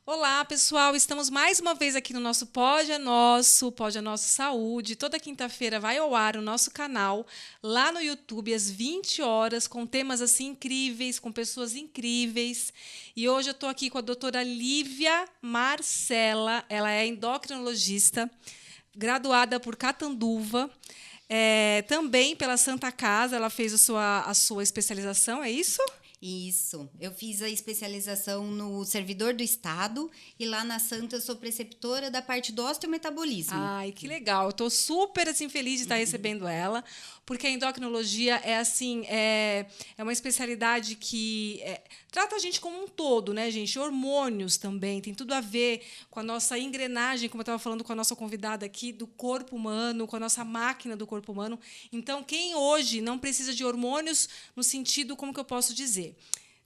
Olá, pessoal! Estamos mais uma vez aqui no nosso Pode é Nosso Saúde. Toda quinta-feira vai ao ar o nosso canal lá no YouTube às 20 horas, com temas assim incríveis, com pessoas incríveis. E hoje eu estou aqui com a doutora Lívia Marcela. Ela é endocrinologista, graduada por Catanduva, também pela Santa Casa. Ela fez a sua especialização, é isso? Isso, eu fiz a especialização no Servidor do Estado e lá na Santa eu sou preceptora da parte do osteometabolismo. Ai, que legal. Eu estou super assim, feliz de estar recebendo ela, porque a endocrinologia é uma especialidade que trata a gente como um todo, né, gente? Hormônios também, tem tudo a ver com a nossa engrenagem, como eu estava falando com a nossa convidada aqui, do corpo humano, com a nossa máquina do corpo humano. Então, quem hoje não precisa de hormônios, no sentido, como que eu posso dizer?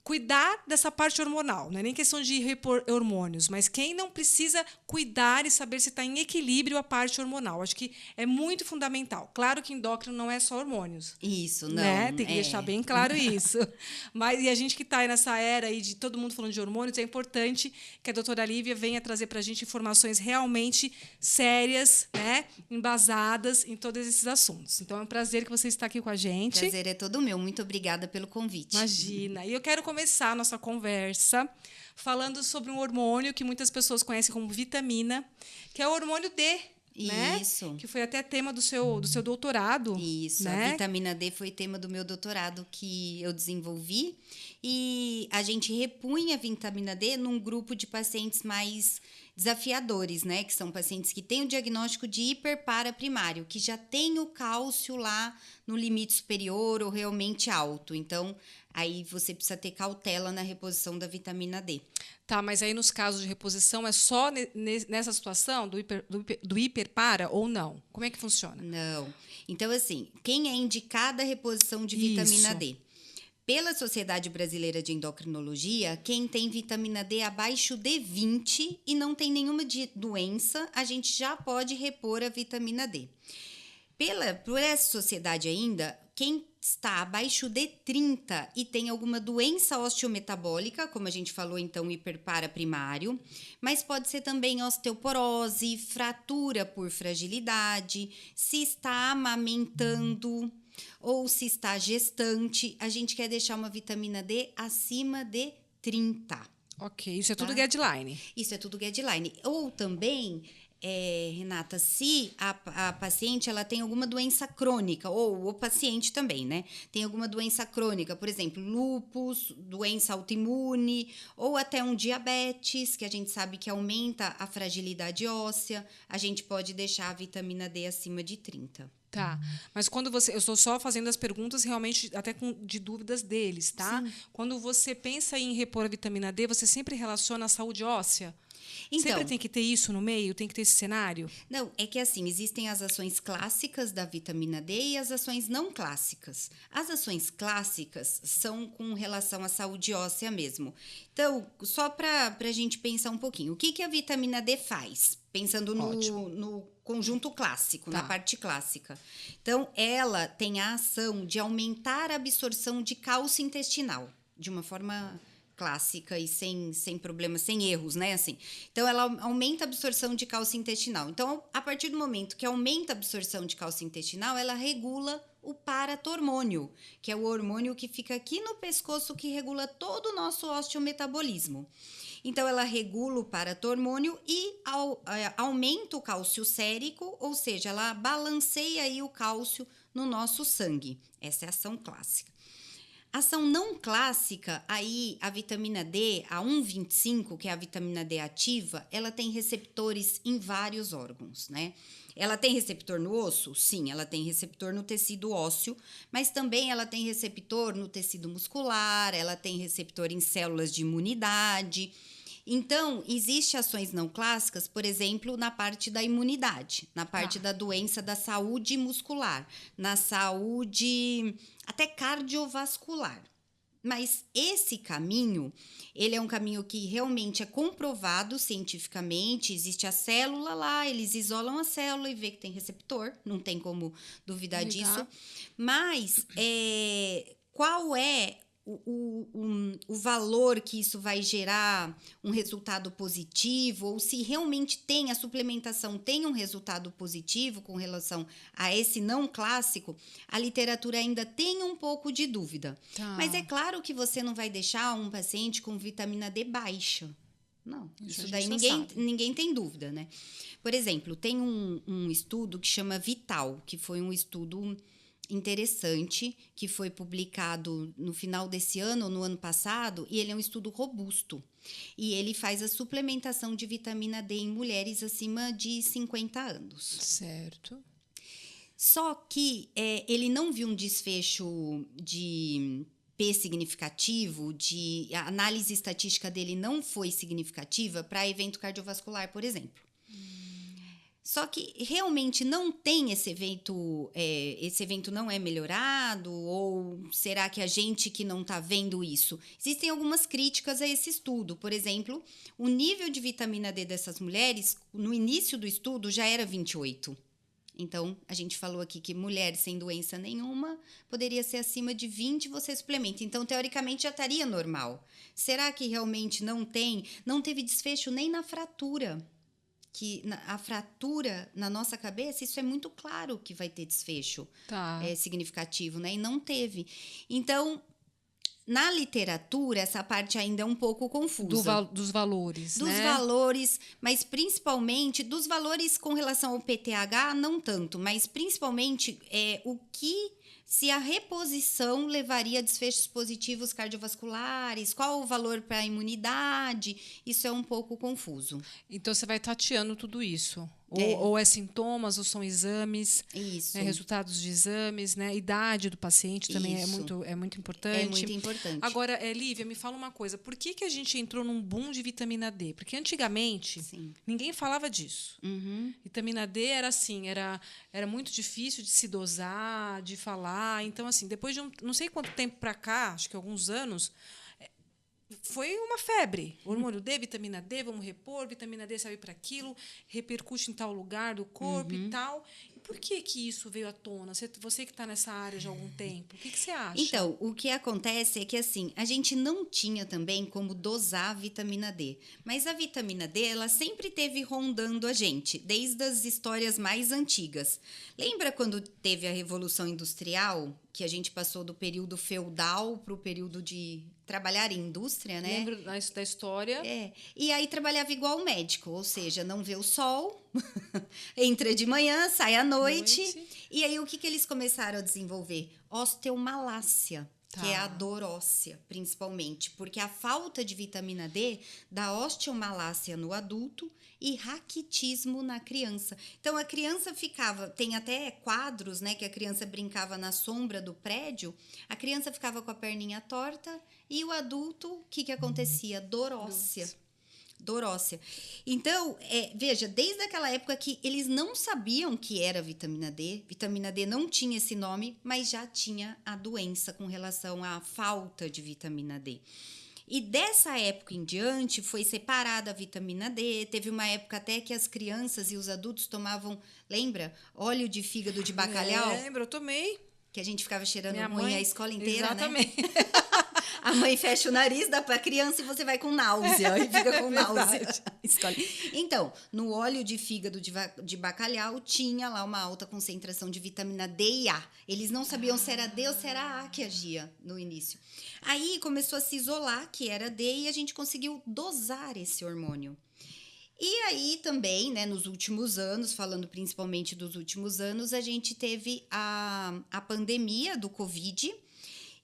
Cuidar dessa parte hormonal, não é nem questão de repor hormônios, mas quem não precisa cuidar e saber se está em equilíbrio a parte hormonal. Acho que é muito fundamental. Claro que endócrino não é só hormônios, Isso, né? não, Tem que deixar bem claro isso. Mas e a gente que está nessa era aí de todo mundo falando de hormônios, é importante que a doutora Lívia venha trazer para a gente informações realmente sérias, né? Embasadas em todos esses assuntos. Então é um prazer que você está aqui com a gente. prazer é todo meu. Muito obrigada pelo convite. Imagina. E eu quero começar a nossa conversa falando sobre um hormônio que muitas pessoas conhecem como vitamina, que é o hormônio D, né? Isso. Que foi até tema do seu doutorado. Isso, a né? vitamina D foi tema do meu doutorado que eu desenvolvi e a gente repunha a vitamina D num grupo de pacientes mais desafiadores, né? Que são pacientes que têm o diagnóstico de hiperparaprimário, que já tem o cálcio lá no limite superior ou realmente alto. Então, aí você precisa ter cautela na reposição da vitamina D. Tá, mas aí nos casos de reposição é só nessa situação do hiperpara ou não? Como é que funciona? Não. Então, assim, quem é indicada a reposição de vitamina Isso. D? Pela Sociedade Brasileira de Endocrinologia, quem tem vitamina D abaixo de 20 e não tem nenhuma doença, a gente já pode repor a vitamina D. Por essa sociedade ainda, quem está abaixo de 30 e tem alguma doença osteometabólica, como a gente falou, então, hiperparaprimário, mas pode ser também osteoporose, fratura por fragilidade, se está amamentando ou se está gestante, a gente quer deixar uma vitamina D acima de 30. Ok, isso é tudo Tá? guideline. Isso é tudo guideline. Ou também, Renata, se a paciente ela tem alguma doença crônica, ou o paciente também, né? Tem alguma doença crônica, por exemplo, lúpus, doença autoimune, ou até um diabetes, que a gente sabe que aumenta a fragilidade óssea, a gente pode deixar a vitamina D acima de 30. Tá, mas quando você. Eu estou só fazendo as perguntas realmente até de dúvidas deles, tá? Sim. Quando você pensa em repor a vitamina D, você sempre relaciona a saúde óssea? Sempre Então, tem que ter isso no meio? Tem que ter esse cenário? não, é que assim, existem as ações clássicas da vitamina D e as ações não clássicas. As ações clássicas são com relação à saúde óssea mesmo. Então, só para a gente pensar um pouquinho, o que a vitamina D faz? Pensando Ótimo. no conjunto clássico, Tá. na parte clássica. Então, ela tem a ação de aumentar a absorção de cálcio intestinal, de uma forma clássica e sem problemas, sem erros, né? Assim. Então, ela aumenta a absorção de cálcio intestinal. Então, a partir do momento que aumenta a absorção de cálcio intestinal, ela regula o paratormônio, que é o hormônio que fica aqui no pescoço que regula todo o nosso osteometabolismo. Então, ela regula o paratormônio e aumenta o cálcio sérico, ou seja, ela balanceia aí o cálcio no nosso sangue. Essa é a ação clássica. Ação não clássica, aí a vitamina D, a 1,25, que é a vitamina D ativa, ela tem receptores em vários órgãos, né? Ela tem receptor no osso? Sim, ela tem receptor no tecido ósseo, mas também ela tem receptor no tecido muscular, ela tem receptor em células de imunidade. Então, existem ações não clássicas, por exemplo, na parte da imunidade, na parte da doença da saúde muscular, na saúde até cardiovascular. Mas esse caminho, ele é um caminho que realmente é comprovado cientificamente, existe a célula lá, eles isolam a célula e vê que tem receptor, não tem como duvidar Legal. disso. Mas qual é o valor que isso vai gerar um resultado positivo, ou se realmente a suplementação tem um resultado positivo com relação a esse não clássico, a literatura ainda tem um pouco de dúvida. Tá. Mas é claro que você não vai deixar um paciente com vitamina D baixa. Não, isso daí ninguém tem dúvida, né? Por exemplo, tem um estudo que chama Vital, que foi um estudo interessante, que foi publicado no final desse ano ou no ano passado, e ele é um estudo robusto. E ele faz a suplementação de vitamina D em mulheres acima de 50 anos. Certo. Só que ele não viu um desfecho de P significativo, a análise estatística dele não foi significativa para evento cardiovascular, por exemplo. Só que realmente não tem esse evento não é melhorado, ou será que a gente que não está vendo isso? Existem algumas críticas a esse estudo. Por exemplo, o nível de vitamina D dessas mulheres, no início do estudo, já era 28. Então, a gente falou aqui que mulher sem doença nenhuma poderia ser acima de 20, você suplementa. Então, teoricamente, já estaria normal. Será que realmente não teve desfecho nem na fratura? Que a fratura na nossa cabeça, isso é muito claro que vai ter desfecho significativo, né? E não teve. Então, na literatura, essa parte ainda é um pouco confusa. Dos valores, Dos né? valores, mas principalmente dos valores com relação ao PTH, não tanto, mas principalmente se a reposição levaria a desfechos positivos cardiovasculares, qual o valor para a imunidade, isso é um pouco confuso. Então, você vai tateando tudo isso. Ou é sintomas, ou são exames, isso. Né, resultados de exames, né? Idade do paciente também é muito importante. É muito importante. Agora, Lívia, me fala uma coisa. Por que a gente entrou num boom de vitamina D? Porque antigamente, ninguém falava disso. Uhum. Vitamina D era assim, era muito difícil de se dosar, de falar. Então, assim, depois de não sei quanto tempo para cá, acho que alguns anos, foi uma febre. Hormônio D, vitamina D, vamos repor, vitamina D serve para aquilo, repercute em tal lugar do corpo e tal. E por que isso veio à tona? Você que está nessa área já há algum tempo, o que você acha? Então, o que acontece é que assim, a gente não tinha também como dosar a vitamina D. Mas a vitamina D, ela sempre teve rondando a gente, desde as histórias mais antigas. Lembra quando teve a Revolução Industrial, que a gente passou do período feudal para o período de trabalhar em indústria, né? Lembro da história. E aí trabalhava igual médico, ou seja, não vê o sol, entra de manhã, sai à noite. E aí o que eles começaram a desenvolver? Osteomalácia, que é a dor óssea, principalmente, porque a falta de vitamina D dá osteomalácia no adulto e raquitismo na criança. Então, a criança tem até quadros, né, que a criança brincava na sombra do prédio, a criança ficava com a perninha torta e o adulto, o que acontecia? Dor óssea. Dor óssea. Então, veja, desde aquela época que eles não sabiam que era vitamina D não tinha esse nome, mas já tinha a doença com relação à falta de vitamina D. E dessa época em diante foi separada a vitamina D. Teve uma época até que as crianças e os adultos tomavam, lembra? Óleo de fígado de bacalhau. Lembro, eu tomei. Que a gente ficava cheirando ruim a escola inteira, exatamente. Né? A mãe fecha o nariz, dá para a criança e você vai com náusea. E fica com náusea. Então, no óleo de fígado de bacalhau tinha lá uma alta concentração de vitamina D e A. Eles não sabiam se era D ou se era A que agia no início. Aí começou a se isolar que era D e a gente conseguiu dosar esse hormônio. E aí também, né, nos últimos anos, falando principalmente dos últimos anos, a gente teve a pandemia do Covid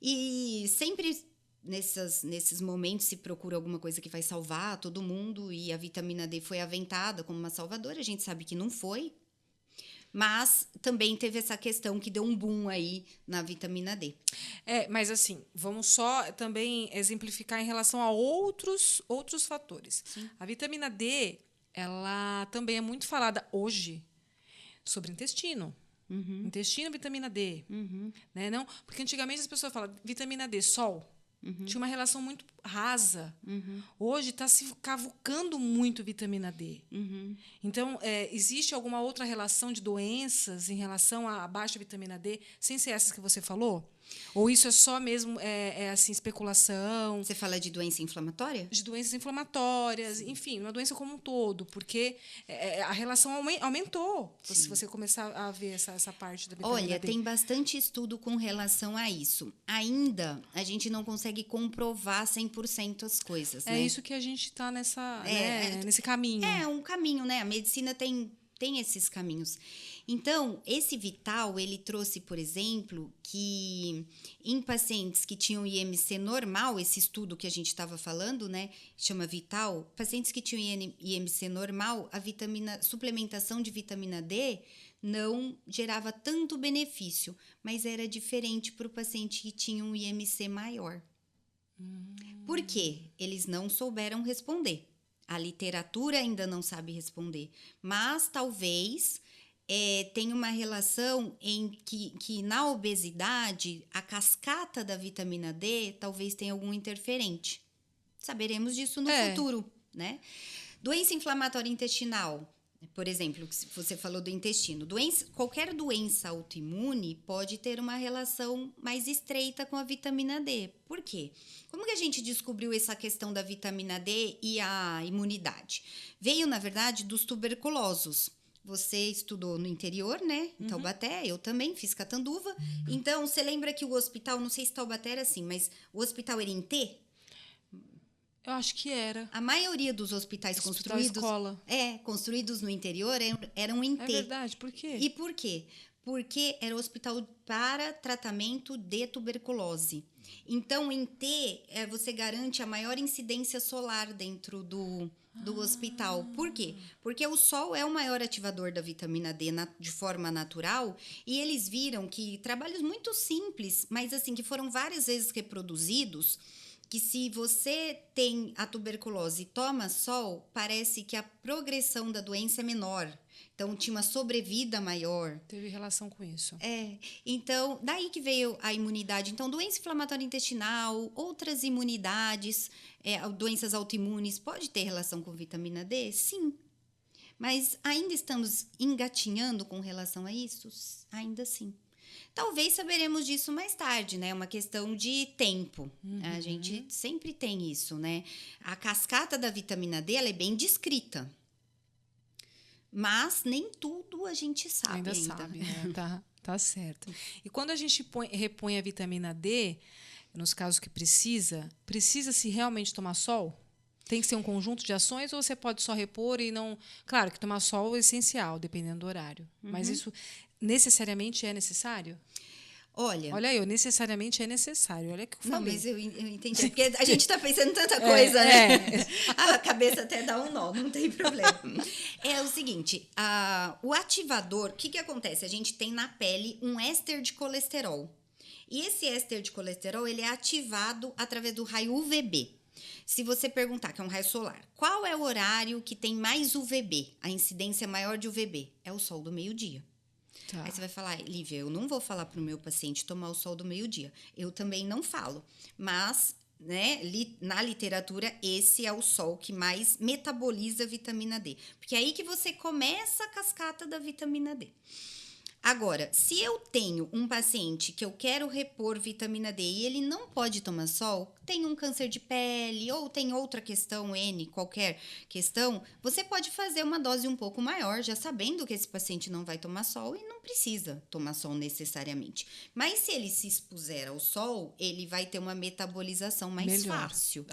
e sempre nesses momentos se procura alguma coisa que vai salvar todo mundo e a vitamina D foi aventada como uma salvadora, a gente sabe que não foi, mas também teve essa questão que deu um boom aí na vitamina D. Mas assim, vamos só também exemplificar em relação a outros fatores. Sim. A vitamina D, ela também é muito falada hoje sobre intestino. Uhum. Intestino, vitamina D. Uhum. Né? Não, porque antigamente as pessoas falavam vitamina D, sol. Uhum. Tinha uma relação muito rasa. Uhum. Hoje está se cavucando muito vitamina D. Uhum. Então, existe alguma outra relação de doenças em relação à baixa vitamina D, sem ser essas que você falou? Ou isso é só mesmo assim, especulação? Você fala de doença inflamatória? De doenças inflamatórias, enfim, uma doença como um todo, porque a relação aumentou, se você começar a ver essa parte da vitamina Olha, D. tem bastante estudo com relação a isso. Ainda a gente não consegue comprovar 100% as coisas, É né? isso que a gente está nesse caminho. É um caminho, né? A medicina tem esses caminhos. Então, esse Vital, ele trouxe, por exemplo, que em pacientes que tinham IMC normal, esse estudo que a gente estava falando, né? Chama Vital, pacientes que tinham IMC normal, a suplementação de vitamina D não gerava tanto benefício, mas era diferente para o paciente que tinha um IMC maior. Por quê? Eles não souberam responder. A literatura ainda não sabe responder, mas talvez tenha uma relação em que na obesidade a cascata da vitamina D talvez tenha algum interferente. Saberemos disso no futuro, né? Doença inflamatória intestinal, por exemplo, se você falou do intestino. Qualquer doença autoimune pode ter uma relação mais estreita com a vitamina D. Por quê? Como que a gente descobriu essa questão da vitamina D e a imunidade? Veio, na verdade, dos tuberculosos. Você estudou no interior, né? Em Taubaté, eu também fiz Catanduva. Então, você lembra que o hospital, não sei se Taubaté era assim, mas o hospital era em T? Eu acho que era. A maioria dos hospitais construídos... escola. Construídos no interior eram em T. É verdade, por quê? E por quê? Porque era o hospital para tratamento de tuberculose. Então, em T, você garante a maior incidência solar dentro do hospital. Por quê? Porque o sol é o maior ativador da vitamina D de forma natural, e eles viram que trabalhos muito simples, mas assim, que foram várias vezes reproduzidos, que se você tem a tuberculose e toma sol, parece que a progressão da doença é menor. Então, tinha uma sobrevida maior. Teve relação com isso. Então, daí que veio a imunidade. Então, doença inflamatória intestinal, outras imunidades, doenças autoimunes, pode ter relação com vitamina D? Sim. Mas ainda estamos engatinhando com relação a isso? Ainda sim. Talvez saberemos disso mais tarde, né? Uma questão de tempo. A gente sempre tem isso, né? A cascata da vitamina D, ela é bem descrita. Mas nem tudo a gente sabe ainda. Sabe, né? Tá certo. E quando a gente repõe a vitamina D, nos casos que precisa-se realmente tomar sol? Tem que ser um conjunto de ações ou você pode só repor e não... Claro que tomar sol é essencial, dependendo do horário. Mas isso necessariamente é necessário? Olha aí, necessariamente é necessário. Olha o que eu falei. Não, mas eu entendi. Porque a gente está pensando em tanta coisa, né? A cabeça até dá um nó, não tem problema. É o seguinte, o ativador, o que acontece? A gente tem na pele um éster de colesterol. E esse éster de colesterol, ele é ativado através do raio UVB. Se você perguntar, que é um raio solar, qual é o horário que tem mais UVB, a incidência maior de UVB? É o sol do meio-dia. Tá. Aí você vai falar, Lívia, eu não vou falar para o meu paciente tomar o sol do meio-dia. Eu também não falo. Mas, né, na literatura, esse é o sol que mais metaboliza a vitamina D. Porque é aí que você começa a cascata da vitamina D. Agora, se eu tenho um paciente que eu quero repor vitamina D e ele não pode tomar sol, tem um câncer de pele ou tem outra questão, qualquer questão, você pode fazer uma dose um pouco maior, já sabendo que esse paciente não vai tomar sol e não precisa tomar sol necessariamente. Mas se ele se expuser ao sol, ele vai ter uma metabolização mais fácil.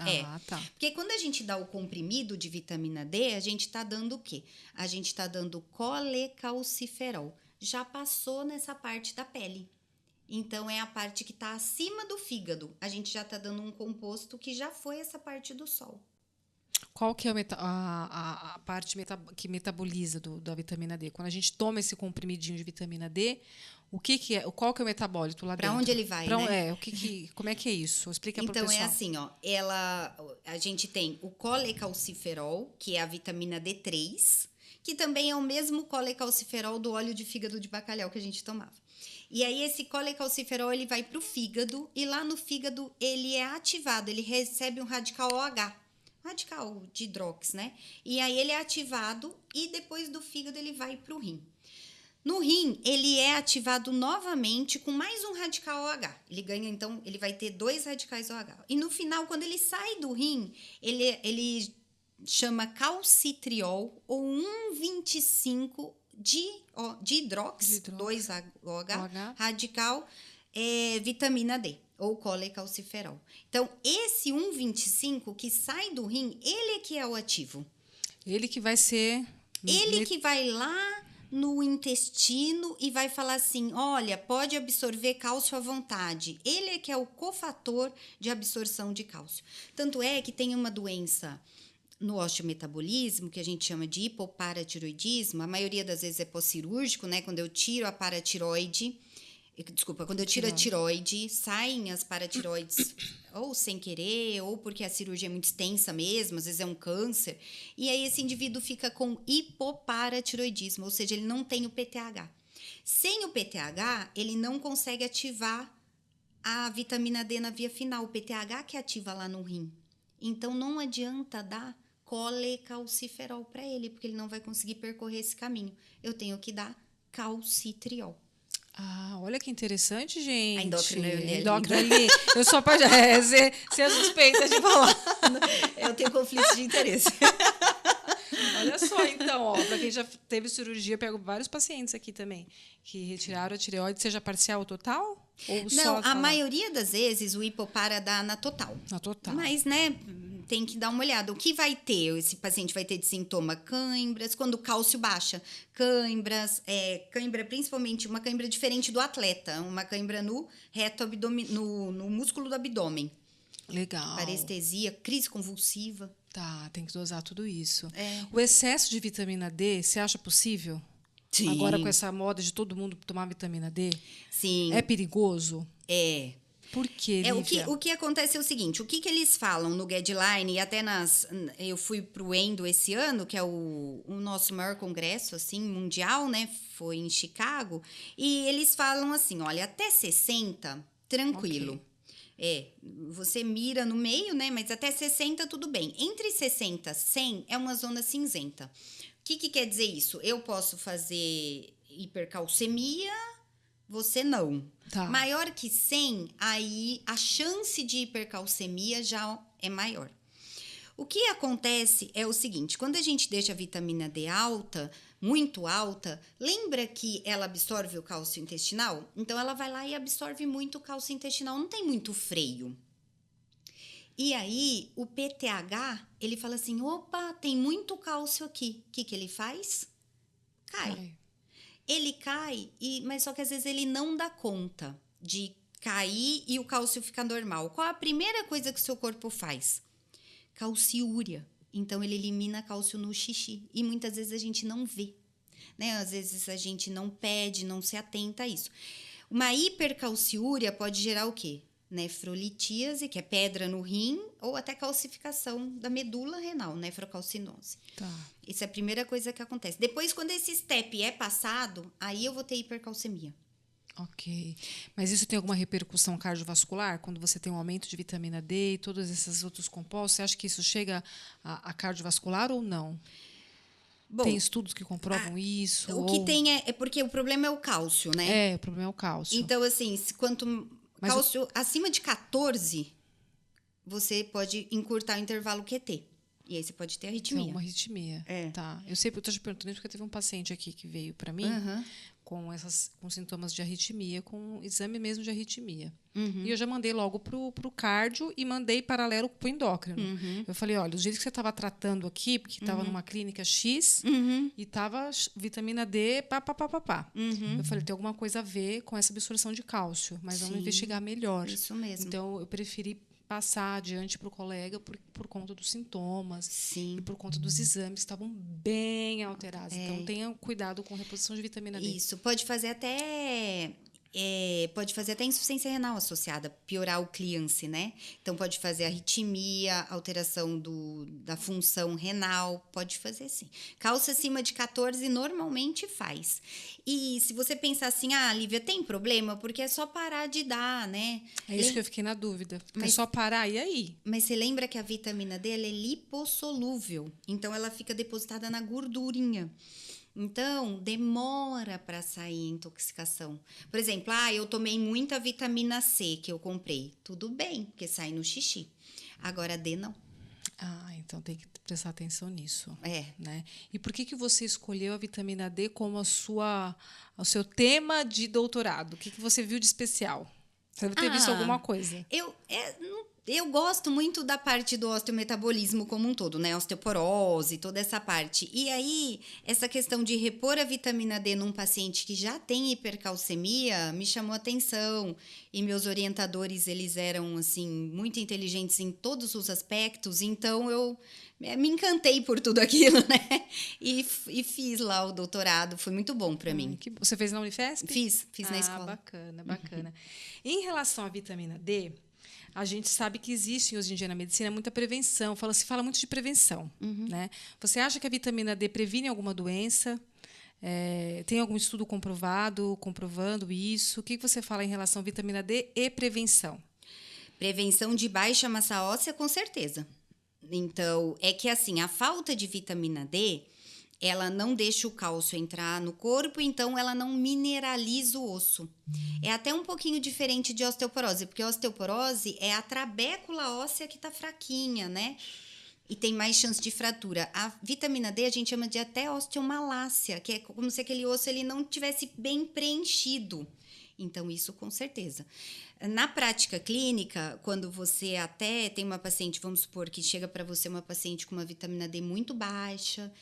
Tá. Porque quando a gente dá o comprimido de vitamina D, a gente está dando o quê? A gente está dando colecalciferol. Já passou nessa parte da pele. Então, é a parte que está acima do fígado. A gente já está dando um composto que já foi essa parte do sol. Qual que é a parte que metaboliza da vitamina D? Quando a gente toma esse comprimidinho de vitamina D, que é? Qual que é o metabólito lá dentro? Para onde ele vai, né? Como é que é isso? Explica para o pessoal. Então, é assim, ó. A gente tem o colecalciferol, que é a vitamina D3, que também é o mesmo colecalciferol do óleo de fígado de bacalhau que a gente tomava. E aí, esse colecalciferol, ele vai para o fígado, e lá no fígado, ele é ativado, ele recebe um radical OH, radical de hidrox, né? E aí, ele é ativado, e depois do fígado, ele vai para o rim. No rim, ele é ativado novamente com mais um radical OH. Ele ganha, então, ele vai ter 2 radicais OH. E no final, quando ele sai do rim, ele chama calcitriol ou 1,25 de hidrox, 2OH, radical vitamina D, ou colecalciferol. Então, esse 1,25 que sai do rim, ele é que é o ativo. Ele que vai ser... Ele que vai lá no intestino e vai falar assim, olha, pode absorver cálcio à vontade. Ele é que é o cofator de absorção de cálcio. Tanto é que tem uma doença no osteometabolismo, que a gente chama de hipoparatiroidismo, a maioria das vezes é pós-cirúrgico, né? Quando eu tiro a paratiroide, quando eu tiro a tiroide, saem as paratiroides ou sem querer, ou porque a cirurgia é muito extensa mesmo, às vezes é um câncer, e aí esse indivíduo fica com hipoparatiroidismo, ou seja, ele não tem o PTH. Sem o PTH, ele não consegue ativar a vitamina D na via final, o PTH que ativa lá no rim. Então, não adianta dar colecalciferol para ele, porque ele não vai conseguir percorrer esse caminho. Eu tenho que dar calcitriol. Ah, olha que interessante, gente. A endócrina ali. Eu sou você é suspeita de falar. Eu tenho conflito de interesse. Olha só, então, ó, para quem já teve cirurgia, eu pego vários pacientes aqui também que retiraram a tireoide, seja parcial ou total? Ou não, só a maioria das vezes o hipopara dá na total. Na total. Mas, né, tem que dar uma olhada. O que vai ter? Esse paciente vai ter de sintoma cãibras, quando o cálcio baixa. Cãibras, cãibra principalmente, uma cãibra diferente do atleta, uma cãibra no reto abdômen, no músculo do abdômen. Legal. Parestesia, crise convulsiva. Tá, tem que dosar tudo isso. É. O excesso de vitamina D, você acha possível? Sim. Agora com essa moda de todo mundo tomar vitamina D? Sim. É perigoso? É. Por quê, Lívia? O que acontece é o seguinte, o que eles falam no guideline, e até eu fui para o ENDO esse ano, que é o nosso maior congresso assim, mundial, né? Foi em Chicago, e eles falam assim, olha, até 60, tranquilo. Okay. Você mira no meio, né? Mas até 60, tudo bem. Entre 60 e 100 é uma zona cinzenta. O que quer dizer isso? Eu posso fazer hipercalcemia, você não. Tá. Maior que 100, aí a chance de hipercalcemia já é maior. O que acontece é o seguinte, quando a gente deixa a vitamina D alta, muito alta, lembra que ela absorve o cálcio intestinal? Então, ela vai lá e absorve muito o cálcio intestinal, não tem muito freio. E aí, o PTH, ele fala assim, opa, tem muito cálcio aqui. O que ele faz? Cai. Ele cai, mas só que às vezes ele não dá conta de cair e o cálcio ficar normal. Qual a primeira coisa que o seu corpo faz? Calciúria. Então, ele elimina cálcio no xixi. E muitas vezes a gente não vê. Né? Às vezes a gente não pede, não se atenta a isso. Uma hipercalciúria pode gerar o quê? Nefrolitíase, que é pedra no rim, ou até calcificação da medula renal, nefrocalcinose. Tá. Isso é a primeira coisa que acontece. Depois, quando esse step é passado, aí eu vou ter hipercalcemia. Ok. Mas isso tem alguma repercussão cardiovascular? Quando você tem um aumento de vitamina D e todos esses outros compostos, você acha que isso chega a cardiovascular ou não? Bom, tem estudos que comprovam isso? O que tem é porque o problema é o cálcio, né? O problema é o cálcio. Então, assim, quanto cálcio acima de 14, você pode encurtar o intervalo QT. E aí você pode ter arritmia. Então, uma arritmia. Tá. Eu sei, eu estou te perguntando isso porque teve um paciente aqui que veio para mim com sintomas de arritmia, com exame mesmo de arritmia. E eu já mandei logo pro cardio e mandei paralelo pro endócrino. Eu falei, olha, do jeito que você estava tratando aqui, porque estava numa clínica X e estava vitamina D, pá. Eu falei, tem alguma coisa a ver com essa absorção de cálcio, mas vamos investigar melhor. Isso mesmo. Então, eu preferi passar adiante para o colega por conta dos sintomas e por conta dos exames que estavam bem alterados. Então, tenha cuidado com a reposição de vitamina D. Isso, pode fazer até insuficiência renal associada, piorar o clearance, né? Então, pode fazer arritmia, alteração da função renal, pode fazer sim. Cálcio acima de 14 normalmente faz. E se você pensar assim, Lívia, tem problema? Porque é só parar de dar, né? É isso que eu fiquei na dúvida. É só parar, e aí? Mas você lembra que a vitamina D ela é lipossolúvel, então ela fica depositada na gordurinha. Então, demora para sair a intoxicação. Por exemplo, eu tomei muita vitamina C que eu comprei. Tudo bem, porque sai no xixi. Agora, D não. Então tem que prestar atenção nisso. É. Né? E por que você escolheu a vitamina D como o seu tema de doutorado? O que você viu de especial? Você deve ter visto alguma coisa. Eu gosto muito da parte do osteometabolismo como um todo, né? Osteoporose, toda essa parte. E aí, essa questão de repor a vitamina D num paciente que já tem hipercalcemia me chamou a atenção. E meus orientadores, eles eram, assim, muito inteligentes em todos os aspectos. Então, eu me encantei por tudo aquilo, né? E fiz lá o doutorado. Foi muito bom para mim. Você fez na Unifesp? Fiz na escola. Bacana. Em relação à vitamina D, a gente sabe que existe hoje em dia na medicina muita prevenção. Se fala muito de prevenção. Né? Você acha que a vitamina D previne alguma doença? Tem algum estudo comprovando isso? O que você fala em relação à vitamina D e prevenção? Prevenção de baixa massa óssea, com certeza. Então, é que assim, a falta de vitamina D, ela não deixa o cálcio entrar no corpo, então ela não mineraliza o osso. É até um pouquinho diferente de osteoporose, porque a osteoporose é a trabécula óssea que está fraquinha, né? E tem mais chance de fratura. A vitamina D a gente chama de até osteomalácia, que é como se aquele osso ele não tivesse bem preenchido. Então, isso com certeza. Na prática clínica, quando você até tem uma paciente, vamos supor que chega para você uma paciente com uma vitamina D muito baixa,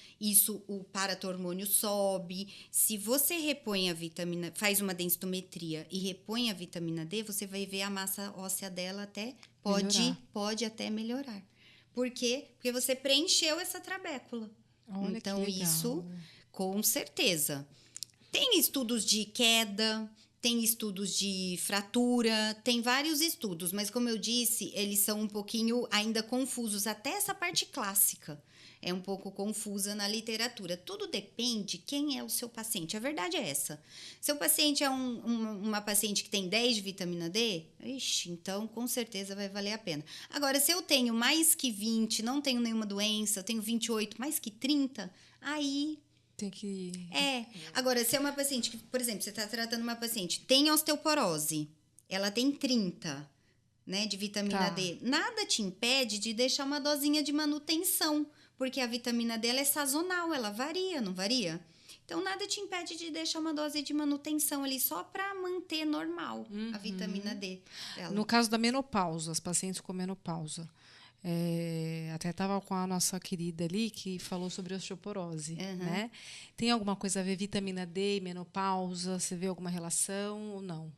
o paratormônio sobe. Se você repõe a vitamina, faz uma densitometria e repõe a vitamina D, você vai ver a massa óssea dela até pode até melhorar. Por quê? Porque você preencheu essa trabécula. Olha, então, isso com certeza. Tem estudos de queda, tem estudos de fratura, tem vários estudos, mas como eu disse, eles são um pouquinho ainda confusos. Até essa parte clássica é um pouco confusa na literatura. Tudo depende quem é o seu paciente. A verdade é essa. Seu paciente é uma paciente que tem 10 de vitamina D, então com certeza vai valer a pena. Agora, se eu tenho mais que 20, não tenho nenhuma doença, eu tenho 28, mais que 30, aí... Tem que... Agora, se é uma paciente que, por exemplo, você está tratando uma paciente, tem osteoporose, ela tem 30, né, de vitamina D, nada te impede de deixar uma dosinha de manutenção, porque a vitamina D ela é sazonal, ela varia, não varia? Então, nada te impede de deixar uma dose de manutenção ali só para manter normal a vitamina D dela. No caso da menopausa, as pacientes com menopausa, até estava com a nossa querida ali que falou sobre osteoporose, né? Tem alguma coisa a ver vitamina D e menopausa? Você vê alguma relação ou não?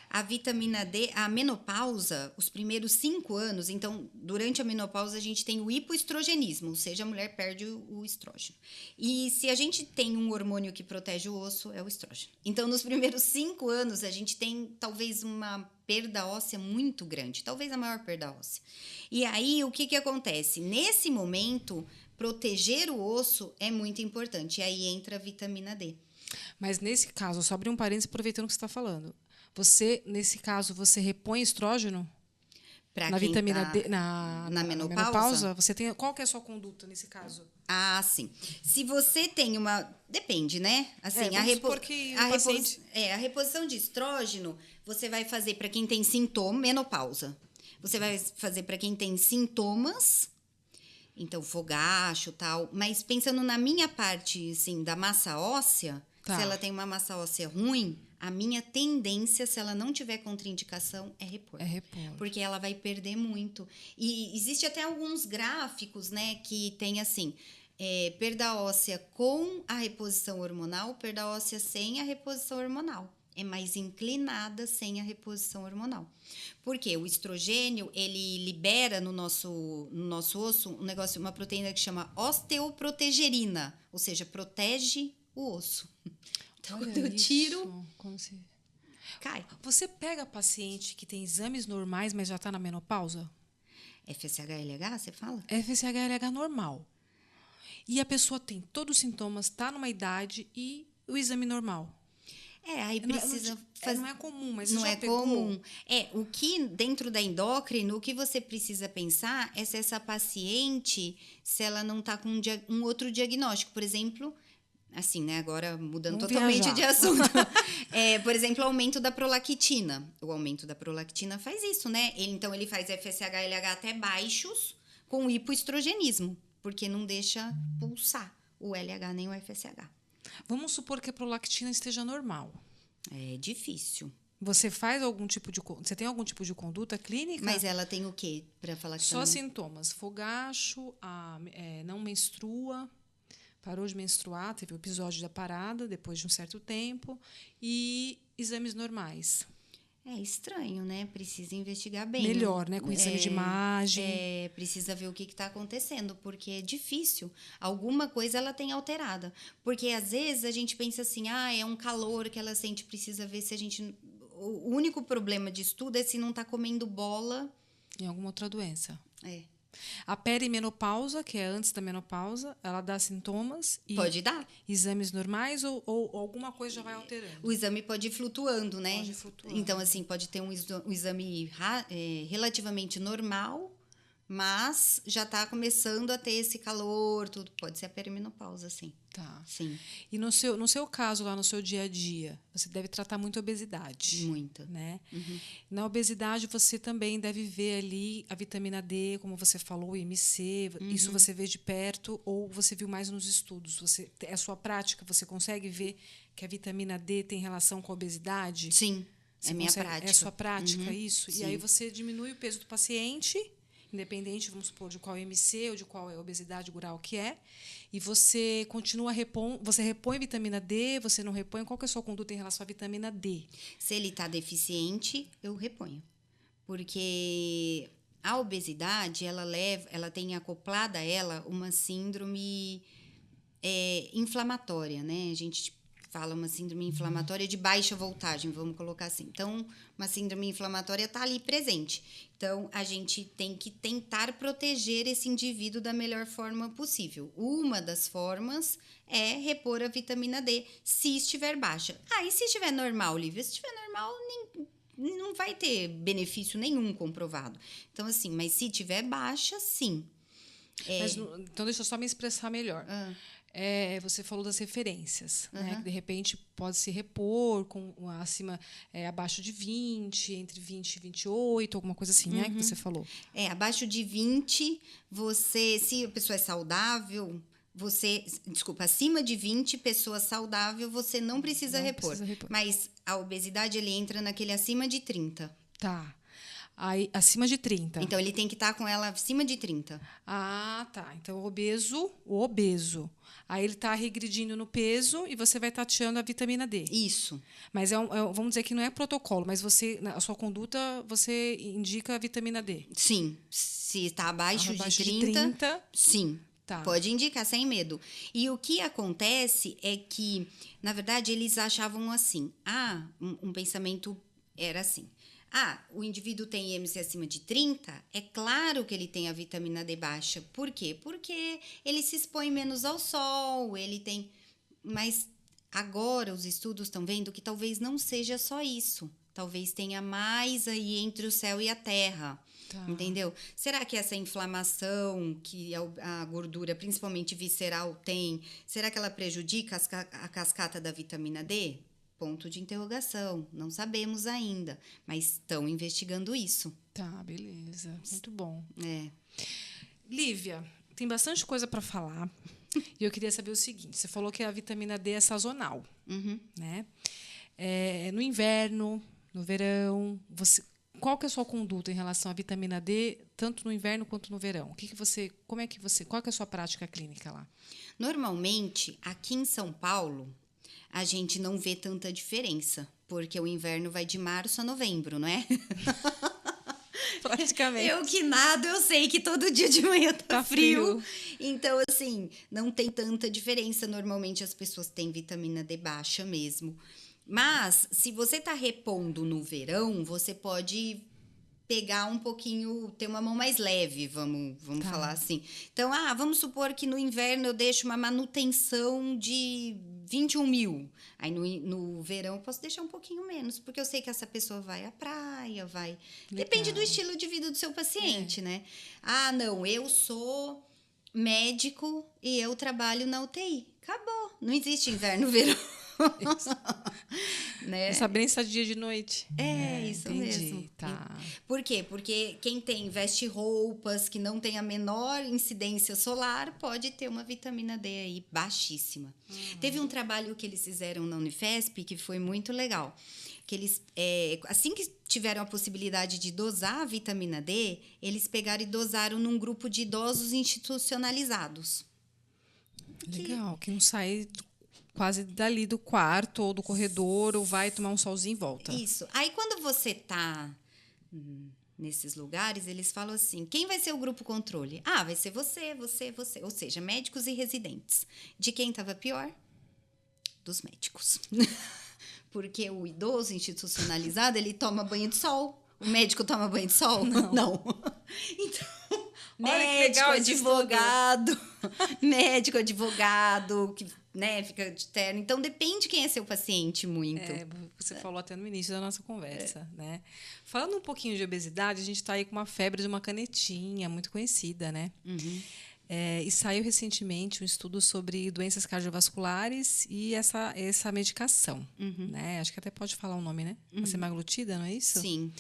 A vitamina D, a menopausa, os primeiros 5 anos, então, durante a menopausa, a gente tem o hipoestrogenismo, ou seja, a mulher perde o estrógeno. E se a gente tem um hormônio que protege o osso, é o estrógeno. Então, nos primeiros 5 anos, a gente tem talvez uma perda óssea muito grande, talvez a maior perda óssea. E aí, o que acontece? Nesse momento, proteger o osso é muito importante, e aí entra a vitamina D. Mas nesse caso, só abrir um parênteses aproveitando o que você está falando. Nesse caso, você repõe estrógeno? Na vitamina D, na menopausa? Você tem, qual que é a sua conduta nesse caso? Sim. Se você tem uma... Depende, né? Assim, a reposição de estrógeno, você vai fazer para quem tem sintoma, menopausa. Você vai fazer para quem tem sintomas, então fogacho e tal. Mas pensando na minha parte, assim, da massa óssea, se ela tem uma massa óssea ruim, a minha tendência, se ela não tiver contraindicação, é repor. Porque ela vai perder muito. E existe até alguns gráficos, né, que tem assim, perda óssea com a reposição hormonal, perda óssea sem a reposição hormonal. É mais inclinada sem a reposição hormonal. Porque o estrogênio, ele libera no nosso osso uma proteína que chama osteoprotegerina, ou seja, protege o osso. Então, quando eu tiro, cai. Você pega paciente que tem exames normais, mas já está na menopausa? FSH-LH, você fala? FSH-LH normal. E a pessoa tem todos os sintomas, está numa idade e o exame normal. Aí precisa fazer. Não é comum, mas não é comum. O que dentro da endócrino, o que você precisa pensar é se essa paciente, se ela não está com um outro diagnóstico. Por exemplo, assim, né? Agora mudando Vamos totalmente viajar. de assunto. Por exemplo, o aumento da prolactina. O aumento da prolactina faz isso, né? Então, ele faz FSH e LH até baixos com hipoestrogenismo, porque não deixa pulsar o LH nem o FSH. Vamos supor que a prolactina esteja normal. É difícil. Você faz algum tipo de... Você tem algum tipo de conduta clínica? Mas ela tem o quê para falar que Só tá... sintomas. Fogacho, não menstrua, parou de menstruar, teve o episódio da parada depois de um certo tempo, e exames normais. É estranho, né? Precisa investigar bem. Melhor, né? Com exame de imagem. Precisa ver o que está acontecendo, porque é difícil. Alguma coisa ela tem alterada. Porque às vezes a gente pensa assim, é um calor que ela sente, precisa ver se a gente... O único problema disso tudo é se não está comendo bola. Em alguma outra doença. É. A perimenopausa, que é antes da menopausa, ela dá sintomas e Pode dar. exames normais ou alguma coisa já vai alterando? O exame pode ir flutuando, né? Pode ir flutuando. Então, assim, pode ter um exame relativamente normal, mas já está começando a ter esse calor, tudo. Pode ser a perimenopausa, sim. Tá. Sim. E no seu caso, lá no seu dia a dia, você deve tratar muito a obesidade. Muita. Né? Na obesidade, você também deve ver ali a vitamina D, como você falou, o IMC. Isso você vê de perto ou você viu mais nos estudos? É a sua prática? Você consegue ver que a vitamina D tem relação com a obesidade? Sim, Você minha consegue, prática. É a sua prática isso? Sim. E aí você diminui o peso do paciente, independente, vamos supor, de qual é o IMC ou de qual é a obesidade rural que é, e você continua você repõe vitamina D, você não repõe? Qual que é a sua conduta em relação à vitamina D? Se ele está deficiente, eu reponho. Porque a obesidade, ela tem acoplada a ela uma síndrome inflamatória, né? A gente fala uma síndrome inflamatória de baixa voltagem, vamos colocar assim. Então, uma síndrome inflamatória está ali presente. Então, a gente tem que tentar proteger esse indivíduo da melhor forma possível. Uma das formas é repor a vitamina D, se estiver baixa. E se estiver normal, Lívia? Se estiver normal, não vai ter benefício nenhum comprovado. Então, assim, mas se estiver baixa, sim. Então, deixa eu só me expressar melhor. Você falou das referências, né? Que de repente pode se repor com abaixo de 20, entre 20 e 28, alguma coisa assim, né? Que você falou. Abaixo de 20, se a pessoa é saudável, acima de 20, pessoa saudável, você não precisa repor. Mas a obesidade, ele entra naquele acima de 30. Tá. Aí, acima de 30. Então, ele tem que estar com ela acima de 30. Tá. Então, o obeso. Aí ele está regredindo no peso e você vai tateando a vitamina D. Isso. Mas vamos dizer que não é protocolo, mas a sua conduta, você indica a vitamina D. Sim. Se está abaixo de 30, sim. Tá. Pode indicar, sem medo. E o que acontece é que, na verdade, eles achavam assim. Um pensamento era assim. O indivíduo tem IMC acima de 30, é claro que ele tem a vitamina D baixa. Por quê? Porque ele se expõe menos ao sol, ele tem... Mas agora os estudos estão vendo que talvez não seja só isso. Talvez tenha mais aí entre o céu e a terra. Tá. Entendeu? Será que essa inflamação que a gordura, principalmente visceral, tem, será que ela prejudica a cascata da vitamina D? Ponto de interrogação. Não sabemos ainda, mas estão investigando isso. Tá, beleza. Muito bom. Lívia, tem bastante coisa para falar. E eu queria saber o seguinte: você falou que a vitamina D é sazonal, né? No inverno, no verão, qual que é a sua conduta em relação à vitamina D, tanto no inverno quanto no verão? Qual que é a sua prática clínica lá? Normalmente, aqui em São Paulo, a gente não vê tanta diferença, porque o inverno vai de março a novembro, não é? Praticamente. Eu que nado, eu sei que todo dia de manhã tá frio. Então, assim, não tem tanta diferença. Normalmente, as pessoas têm vitamina D baixa mesmo. Mas, se você tá repondo no verão, você pode pegar um pouquinho, ter uma mão mais leve, vamos falar assim. Então, vamos supor que no inverno eu deixo uma manutenção de 21 mil. Aí no verão eu posso deixar um pouquinho menos, porque eu sei que essa pessoa vai à praia, vai... Legal. Depende do estilo de vida do seu paciente, né? Não, eu sou médico e eu trabalho na UTI. Acabou. Não existe inverno, verão. Né? Não sabe nem se é dia de noite. Isso entendi, mesmo. Tá. Por quê? Porque quem veste roupas que não tem a menor incidência solar pode ter uma vitamina D aí baixíssima. Teve um trabalho que eles fizeram na Unifesp que foi muito legal. Que eles, assim que tiveram a possibilidade de dosar a vitamina D, eles pegaram e dosaram num grupo de idosos institucionalizados. Legal, que não sai quase dali do quarto ou do corredor ou vai tomar um solzinho e volta. Isso. Aí, quando você tá nesses lugares, eles falam assim, quem vai ser o grupo controle? Ah, vai ser você. Ou seja, médicos e residentes. De quem estava pior? Dos médicos. Porque o idoso institucionalizado, ele toma banho de sol. O médico toma banho de sol? Não. Então, médico, advogado, que, né, fica de terno. Então, depende quem é seu paciente muito. Você falou até no início da nossa conversa, né? Falando um pouquinho de obesidade, a gente está aí com uma febre de uma canetinha muito conhecida, né? Uhum. E saiu recentemente um estudo sobre doenças cardiovasculares e essa medicação, né? Acho que até pode falar o nome, né? A semaglutida, não é isso? Sim.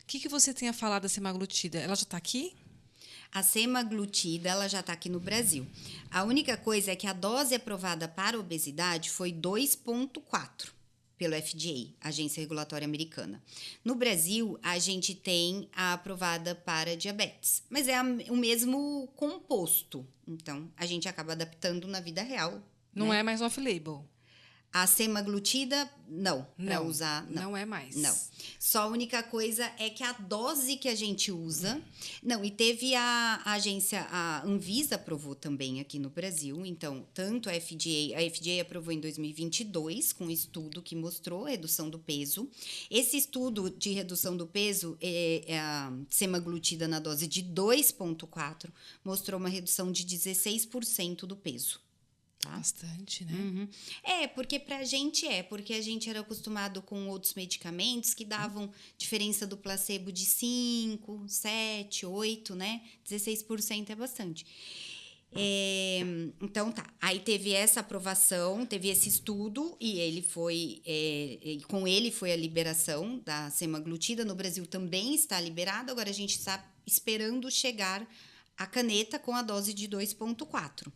O que você tem a falar da semaglutida? Ela já está aqui? A semaglutida, ela já está aqui no Brasil. A única coisa é que a dose aprovada para obesidade foi 2,4 pelo FDA, Agência Regulatória Americana. No Brasil, a gente tem a aprovada para diabetes, mas é o mesmo composto. Então, a gente acaba adaptando na vida real. Não é mais off-label. A semaglutida, não. Para usar, não. Não é mais. Não. Só a única coisa é que a dose que a gente usa... Não, e teve a agência, a Anvisa aprovou também aqui no Brasil. Então, tanto a FDA aprovou em 2022, com um estudo que mostrou a redução do peso. Esse estudo de redução do peso, a semaglutida na dose de 2,4, mostrou uma redução de 16% do peso. Tá? Bastante, né? Uhum. Porque a gente era acostumado com outros medicamentos que davam diferença do placebo de 5, 7, 8, né? 16% é bastante. Então, tá. Aí teve essa aprovação, teve esse estudo e com ele foi a liberação da semaglutida. No Brasil também está liberado, agora a gente está esperando chegar a caneta com a dose de 2,4.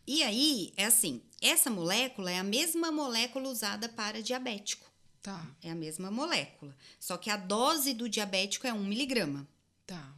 E aí, é assim, essa molécula é a mesma molécula usada para diabético. Tá. É a mesma molécula. Só que a dose do diabético é 1 miligrama. Tá.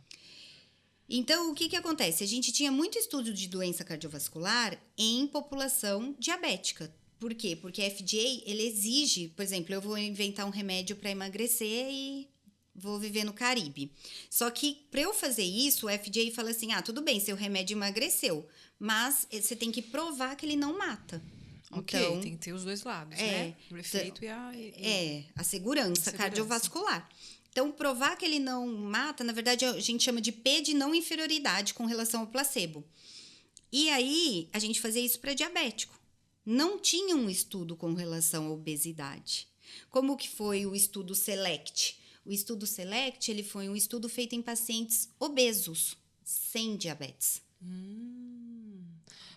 Então, o que acontece? A gente tinha muito estudo de doença cardiovascular em população diabética. Por quê? Porque a FDA, ele exige, por exemplo, eu vou inventar um remédio para emagrecer e vou viver no Caribe. Só que, para eu fazer isso, o FDA fala assim, tudo bem, seu remédio emagreceu, mas você tem que provar que ele não mata. Ok, então, tem que ter os dois lados, né? O efeito a segurança cardiovascular. Então, provar que ele não mata, na verdade, a gente chama de P de não inferioridade com relação ao placebo. E aí, a gente fazia isso para diabético. Não tinha um estudo com relação à obesidade. Como que foi o estudo SELECT? O estudo SELECT, ele foi um estudo feito em pacientes obesos, sem diabetes.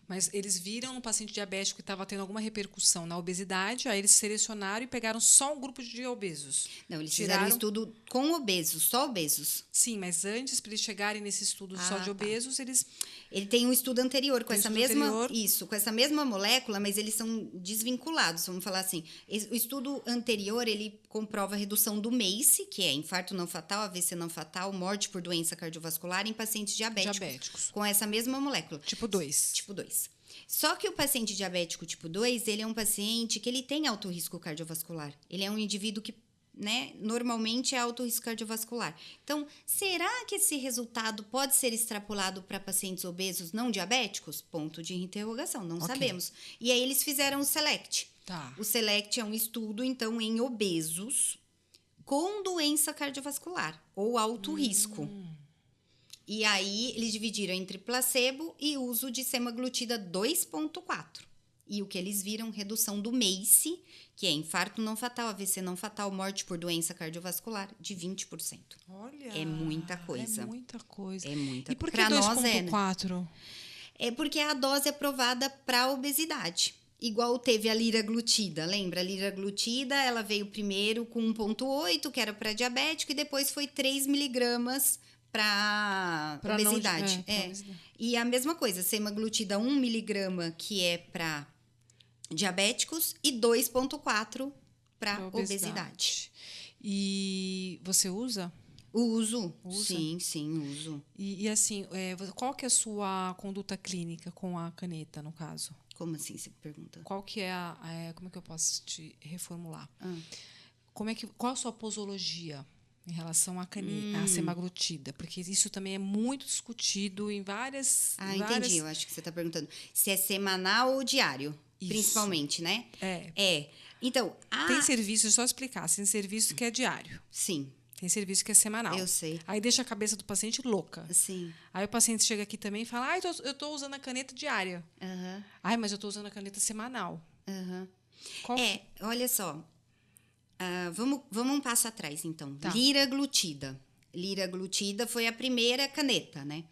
Mas eles viram no paciente diabético que estava tendo alguma repercussão na obesidade, aí eles selecionaram e pegaram só um grupo de obesos. Não, eles fizeram um estudo com obesos, só obesos. Sim, mas antes, para eles chegarem nesse estudo só de obesos, eles... Ele tem um estudo anterior com essa mesma... Isso, com essa mesma molécula, mas eles são desvinculados, vamos falar assim. O estudo anterior, ele comprova a redução do MACE, que é infarto não fatal, AVC não fatal, morte por doença cardiovascular em pacientes diabéticos. Com essa mesma molécula. Tipo 2. Tipo 2. Só que o paciente diabético tipo 2, ele é um paciente que ele tem alto risco cardiovascular. Ele é um indivíduo que, né, normalmente é alto risco cardiovascular. Então, será que esse resultado pode ser extrapolado para pacientes obesos não diabéticos? Ponto de interrogação, não sabemos. E aí eles fizeram o SELECT. Tá. O SELECT é um estudo, então, em obesos com doença cardiovascular ou alto risco. E aí, eles dividiram entre placebo e uso de semaglutida 2,4. E o que eles viram, redução do MACE, que é infarto não fatal, AVC não fatal, morte por doença cardiovascular, de 20%. Olha! É muita coisa. É muita coisa. É muita. E por que pra 2,4? É porque a dose aprovada para obesidade. Igual teve a liraglutida, lembra? A liraglutida, ela veio primeiro com 1,8, que era para diabético, e depois foi 3 miligramas para obesidade. Pra obesidade. E a mesma coisa, semaglutida 1 miligrama, que é para diabéticos, e 2,4 para obesidade. E você usa? Uso, Usa? sim, uso. E assim, qual que é a sua conduta clínica com a caneta, no caso? Como assim, você pergunta? Qual que é como é que eu posso te reformular? Ah. Qual a sua posologia em relação à caneta, à semaglutida? Porque isso também é muito discutido em várias... Entendi. Eu acho que você está perguntando se é semanal ou diário, Isso. principalmente, né? É. Então, Tem serviço, só explicar, tem serviço que é diário. Sim. Tem serviço que é semanal. Eu sei. Aí deixa a cabeça do paciente louca. Sim. Aí o paciente chega aqui também e fala, eu tô usando a caneta diária. Uhum. Mas eu tô usando a caneta semanal. Uhum. Qual... Olha só. Vamos um passo atrás, então. Tá. Liraglutida. Liraglutida foi a primeira caneta, né?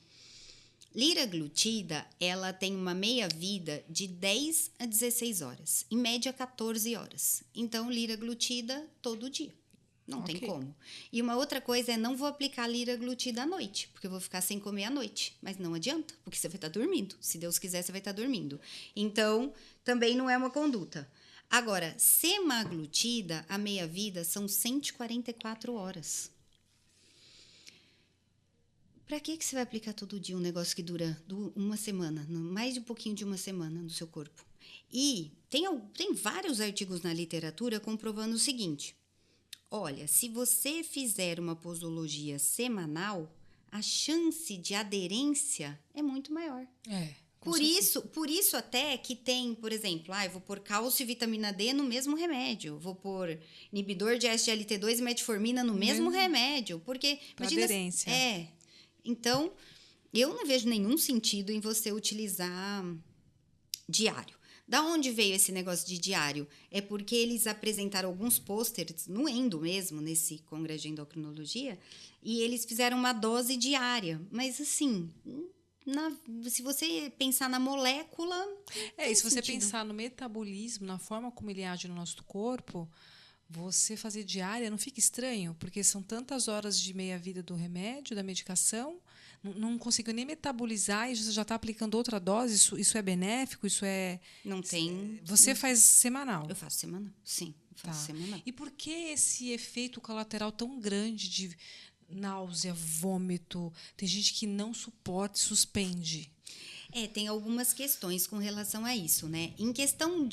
Liraglutida, ela tem uma meia-vida de 10 a 16 horas. Em média, 14 horas. Então, liraglutida todo dia. Não tem como. E uma outra coisa é, não vou aplicar liraglutida à noite, porque eu vou ficar sem comer à noite. Mas não adianta, porque você vai estar dormindo. Se Deus quiser, você vai estar dormindo. Então, também não é uma conduta. Agora, semaglutida, a meia-vida são 144 horas. Para que você vai aplicar todo dia um negócio que dura uma semana, mais de um pouquinho de uma semana no seu corpo? E tem vários artigos na literatura comprovando o seguinte: olha, se você fizer uma posologia semanal, a chance de aderência é muito maior. Por isso até que tem, por exemplo, eu vou pôr cálcio e vitamina D no mesmo remédio, vou pôr inibidor de SGLT2 e metformina no mesmo remédio, porque imagina, aderência. Então, eu não vejo nenhum sentido em você utilizar diário. Da onde veio esse negócio de diário? É porque eles apresentaram alguns pôsteres, no Endo mesmo, nesse congresso de endocrinologia, e eles fizeram uma dose diária. Mas, assim, se você pensar na molécula... E se você pensar no metabolismo, na forma como ele age no nosso corpo, você fazer diária não fica estranho? Porque são tantas horas de meia-vida do remédio, da medicação... Não conseguiu nem metabolizar e você já está aplicando outra dose? Isso é benéfico? Isso é... Não tem... Você faz semanal? Eu faço semanal, sim. Eu faço semanal. E por que esse efeito colateral tão grande de náusea, vômito? Tem gente que não suporta e suspende. Tem algumas questões com relação a isso, né? Em questão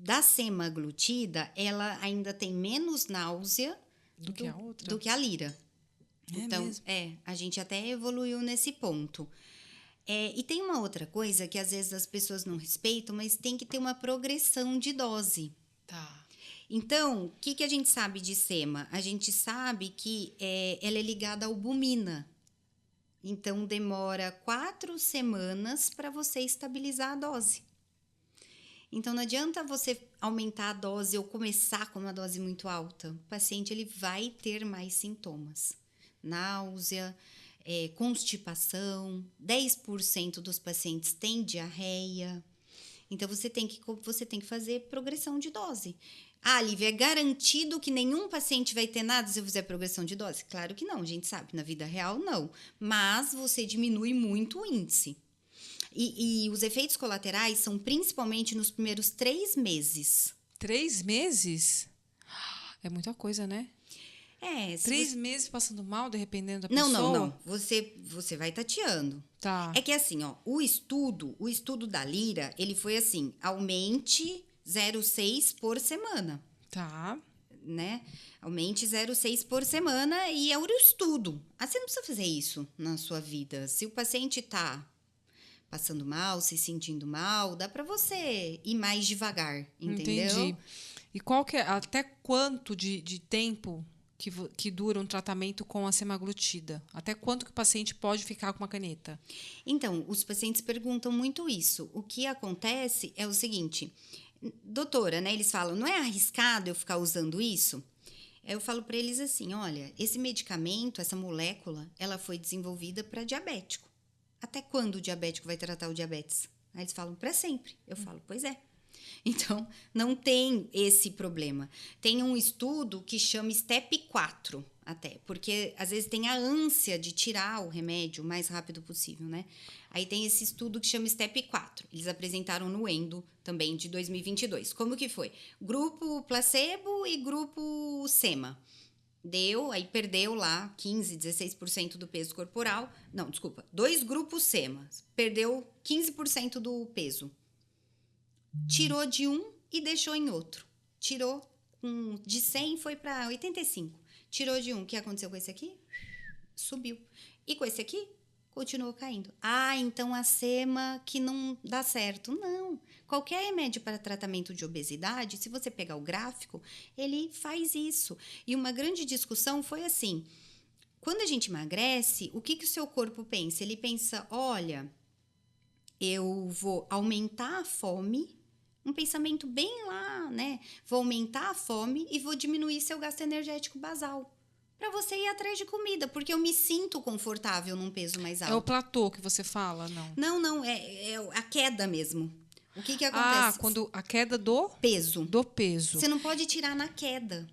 da semaglutida, ela ainda tem menos náusea do que a outra? Do que a lira. Então, mesmo? A gente até evoluiu nesse ponto. E tem uma outra coisa que às vezes as pessoas não respeitam, mas tem que ter uma progressão de dose. Tá. Então, o que a gente sabe de sema? A gente sabe que ela é ligada à albumina. Então, demora 4 semanas para você estabilizar a dose. Então, não adianta você aumentar a dose ou começar com uma dose muito alta. O paciente ele vai ter mais sintomas. Náusea, constipação, 10% dos pacientes têm diarreia. Então, você tem que fazer progressão de dose. Lívia, é garantido que nenhum paciente vai ter nada se eu fizer progressão de dose? Claro que não, a gente sabe, na vida real não. Mas você diminui muito o índice. E os efeitos colaterais são principalmente nos primeiros 3 meses. 3 meses? É muita coisa, né? 3 meses passando mal, dependendo da pessoa? Não. Você vai tateando. Tá. É que assim, o estudo da Lira, ele foi assim, aumente 0,6 por semana. Tá. Né? Aumente 0,6 por semana e é o estudo. Você não precisa fazer isso na sua vida. Se o paciente está passando mal, se sentindo mal, dá para você ir mais devagar, entendeu? Entendi. E até quanto de tempo que dura um tratamento com a semaglutida? Até quanto que o paciente pode ficar com uma caneta? Então, os pacientes perguntam muito isso. O que acontece é o seguinte, doutora, né? Eles falam, não é arriscado eu ficar usando isso? Eu falo para eles assim, olha, esse medicamento, essa molécula, ela foi desenvolvida para diabético. até quando o diabético vai tratar o diabetes? Aí eles falam, para sempre. Eu falo, pois é. Então, não tem esse problema. Tem um estudo que chama STEP 4, até, porque às vezes tem a ânsia de tirar o remédio o mais rápido possível, né? Aí tem esse estudo que chama STEP 4. Eles apresentaram no Endo também, de 2022. Como que foi? Grupo placebo e grupo sema. Aí perdeu lá 15%, 16% do peso corporal. Não, desculpa, 2 grupos sema. Perdeu 15% do peso. Tirou de um e deixou em outro. Tirou de 100 foi para 85. Tirou de um. O que aconteceu com esse aqui? Subiu. E com esse aqui? Continuou caindo. Ah, então a sema que não dá certo. Não. Qualquer remédio para tratamento de obesidade, se você pegar o gráfico, ele faz isso. E uma grande discussão foi assim, quando a gente emagrece, o que o seu corpo pensa? Ele pensa, olha, eu vou aumentar a fome, um pensamento bem lá, né? Vou aumentar a fome e vou diminuir seu gasto energético basal. Para você ir atrás de comida, porque eu me sinto confortável num peso mais alto. É o platô que você fala, não? Não, é a queda mesmo. O que Ah, acontece? quando a queda do peso. Do peso. Você não pode tirar na queda.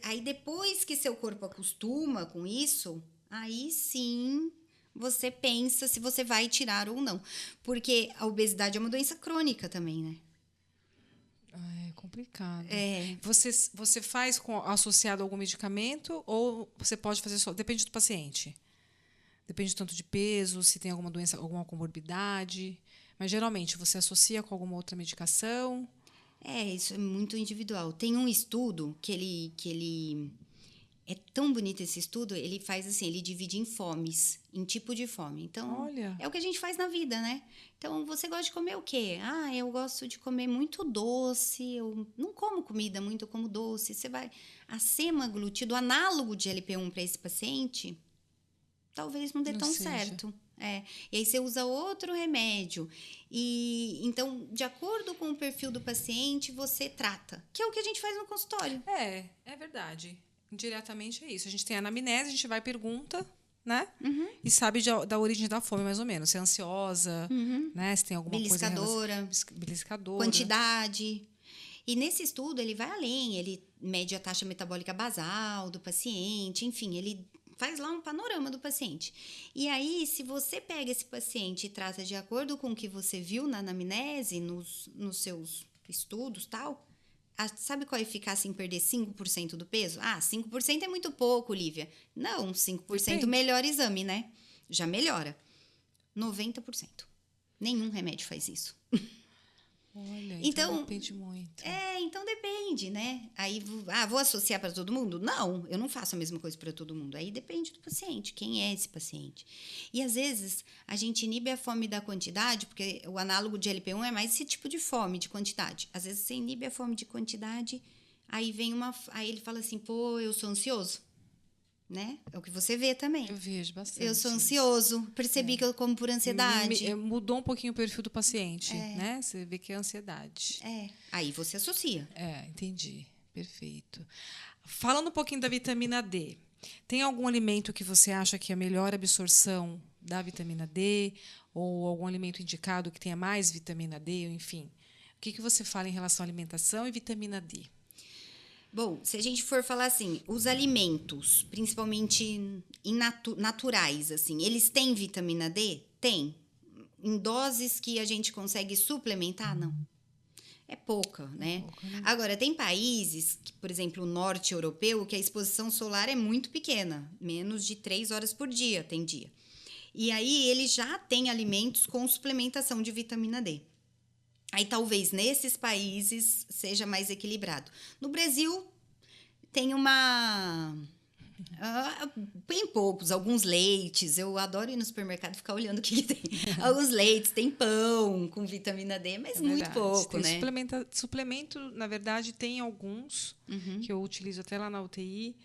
Aí depois que seu corpo acostuma com isso, aí sim você pensa se você vai tirar ou não. Porque a obesidade é uma doença crônica também, né? É complicado. É. Você faz associado a algum medicamento ou você pode fazer só? Depende do paciente. Depende tanto de peso, se tem alguma doença, alguma comorbidade. Mas geralmente você associa com alguma outra medicação? Isso é muito individual. Tem um estudo que ele é tão bonito esse estudo, ele faz assim, ele divide em fomes, em tipo de fome. Então, Olha. é o que a gente faz na vida, né? Então, você gosta de comer o quê? Ah, eu gosto de comer muito doce, eu não como comida muito, eu como doce. A semaglutida, o análogo de LP1 para esse paciente, talvez não dê tão certo. E aí você usa outro remédio. E então, de acordo com o perfil do paciente, você trata. Que é o que a gente faz no consultório. É verdade. Indiretamente é isso. A gente tem a anamnese, a gente vai e pergunta, né? Uhum. E sabe da origem da fome, mais ou menos. Se é ansiosa, né? Se tem alguma beliscadora, coisa... Beliscadora. Quantidade. E nesse estudo, ele vai além. Ele mede a taxa metabólica basal do paciente. Enfim, ele faz lá um panorama do paciente. E aí, se você pega esse paciente e trata de acordo com o que você viu na anamnese, nos seus estudos e tal... Sabe qual é a eficácia em perder 5% do peso? 5% é muito pouco, Lívia. Não, 5% Depende. melhor exame, né? Já melhora. 90%. Nenhum remédio faz isso. Olha, então depende muito. Então depende, né? Aí, vou associar para todo mundo? Não, eu não faço a mesma coisa para todo mundo. Aí depende do paciente, quem é esse paciente. E às vezes a gente inibe a fome da quantidade, porque o análogo de LP1 é mais esse tipo de fome, de quantidade. Às vezes você inibe a fome de quantidade, aí aí ele fala assim, pô, eu sou ansioso. Né? É o que você vê também. Eu vejo bastante. Eu sou ansioso, percebi que eu como por ansiedade. Mudou um pouquinho o perfil do paciente, né? Você vê que é ansiedade. Aí você associa. Entendi. Perfeito. Falando um pouquinho da vitamina D, tem algum alimento que você acha que é a melhor absorção da vitamina D? Ou algum alimento indicado que tenha mais vitamina D? Enfim, o que você fala em relação à alimentação e vitamina D? Bom, se a gente for falar assim, os alimentos, principalmente naturais, assim, eles têm vitamina D? Tem. Em doses que a gente consegue suplementar? Não. É pouca, né? Agora, tem países, por exemplo, o norte europeu, que a exposição solar é muito pequena, menos de 3 horas por dia, tem dia. E aí, eles já têm alimentos com suplementação de vitamina D. Aí, talvez, nesses países, seja mais equilibrado. No Brasil, tem bem poucos, alguns leites. Eu adoro ir no supermercado e ficar olhando o que tem. Alguns leites, tem pão com vitamina D, mas muito pouco, tem né? Suplemento, na verdade, tem alguns que eu utilizo até lá na UTI,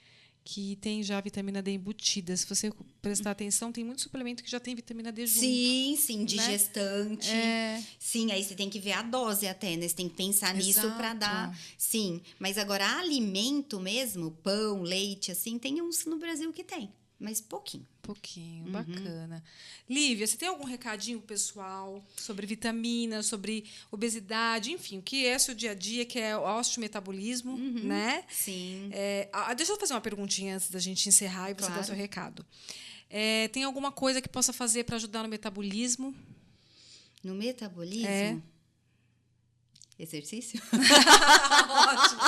que tem já vitamina D embutida. Se você prestar atenção, tem muito suplemento que já tem vitamina D junto. Sim, digestante. Né? Sim, aí você tem que ver a dose até, né? Você tem que pensar nisso para dar. Sim, mas agora alimento mesmo, pão, leite, assim, tem uns no Brasil que tem. mas pouquinho. Pouquinho, bacana. Lívia, você tem algum recadinho pro pessoal sobre vitaminas, sobre obesidade, enfim, o que é seu dia a dia, que é o osteometabolismo, né? Sim. Deixa eu fazer uma perguntinha antes da gente encerrar e você dar Claro. seu recado. Tem alguma coisa que possa fazer para ajudar no metabolismo? No metabolismo? Exercício? Ótimo.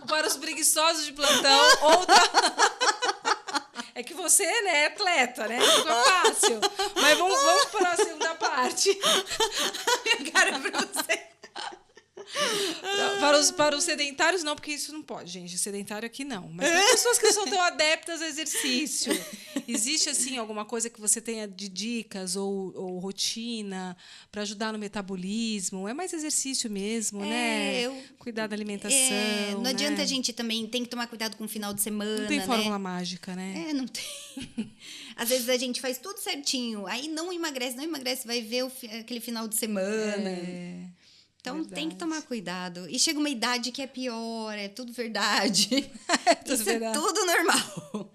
Para os preguiçosos de plantão, outra... É que você, né, é atleta, né? Fica fácil. Mas vamos para a segunda parte. Minha cara pra você. Não, para os sedentários, não, porque isso não pode, gente. Sedentário aqui não. Mas para pessoas que não são tão adeptas ao exercício. Existe, assim, alguma coisa que você tenha de dicas ou rotina para ajudar no metabolismo? É mais exercício mesmo, né? Cuidar da alimentação. Não adianta a gente também... Tem que tomar cuidado com o final de semana, Não tem fórmula mágica, né? Não tem. Às vezes a gente faz tudo certinho. Aí não emagrece, vai ver aquele final de semana. Então, tem que tomar cuidado. E chega uma idade que é pior, é tudo verdade. Isso é tudo normal.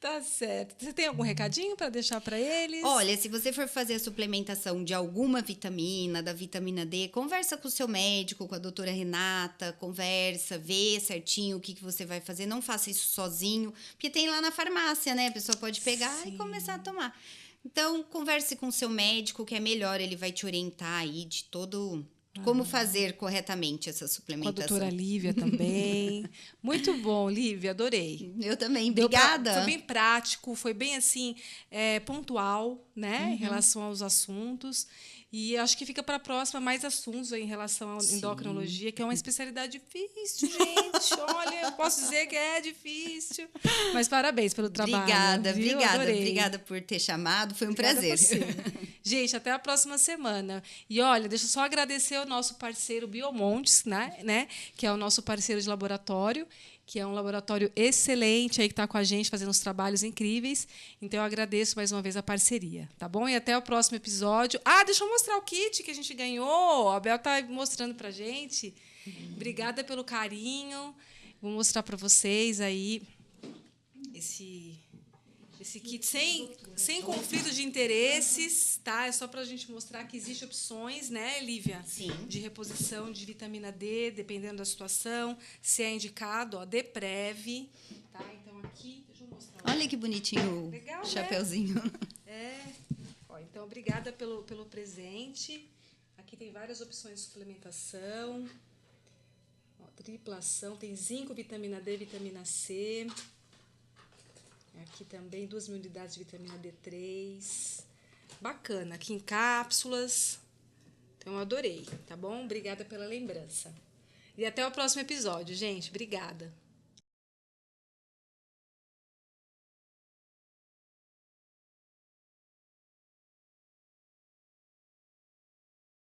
Tá certo. Você tem algum recadinho para deixar para eles? Olha, se você for fazer a suplementação de alguma vitamina, da vitamina D, conversa com o seu médico, com a doutora Renata, vê certinho o que você vai fazer. Não faça isso sozinho, porque tem lá na farmácia, né? A pessoa pode pegar e começar a tomar. Então, converse com o seu médico, que é melhor, ele vai te orientar aí de todo... Como fazer corretamente essa suplementação. Com a doutora Lívia também. Muito bom, Lívia, adorei. Eu também, obrigada. Foi bem prático, foi bem assim, pontual, né, em relação aos assuntos. E acho que fica para a próxima mais assuntos em relação à endocrinologia, que é uma especialidade difícil, gente. Olha, eu posso dizer que é difícil. Mas parabéns pelo trabalho. Obrigada por ter chamado. Foi um prazer. Gente, até a próxima semana. E olha, deixa eu só agradecer ao nosso parceiro Biomontes, né? Que é o nosso parceiro de laboratório, que é um laboratório excelente aí que está com a gente fazendo uns trabalhos incríveis. Então, eu agradeço mais uma vez a parceria, tá bom? E até o próximo episódio. Deixa eu mostrar o kit que a gente ganhou. A Bel está mostrando para a gente. Obrigada pelo carinho. Vou mostrar para vocês aí esse kit sem conflito de interesses, tá? É só para a gente mostrar que existem opções, né, Lívia? Sim. De reposição de vitamina D, dependendo da situação. Se é indicado, Deprev, tá? Então, aqui, deixa eu mostrar. Olha que bonitinho o chapeuzinho. Né? Então, obrigada pelo presente. Aqui tem várias opções de suplementação. Tripla ação, tem zinco, vitamina D, vitamina C. Aqui também 2.000 unidades de vitamina D3. Bacana, aqui em cápsulas. Então, eu adorei, tá bom? Obrigada pela lembrança. E até o próximo episódio, gente. Obrigada.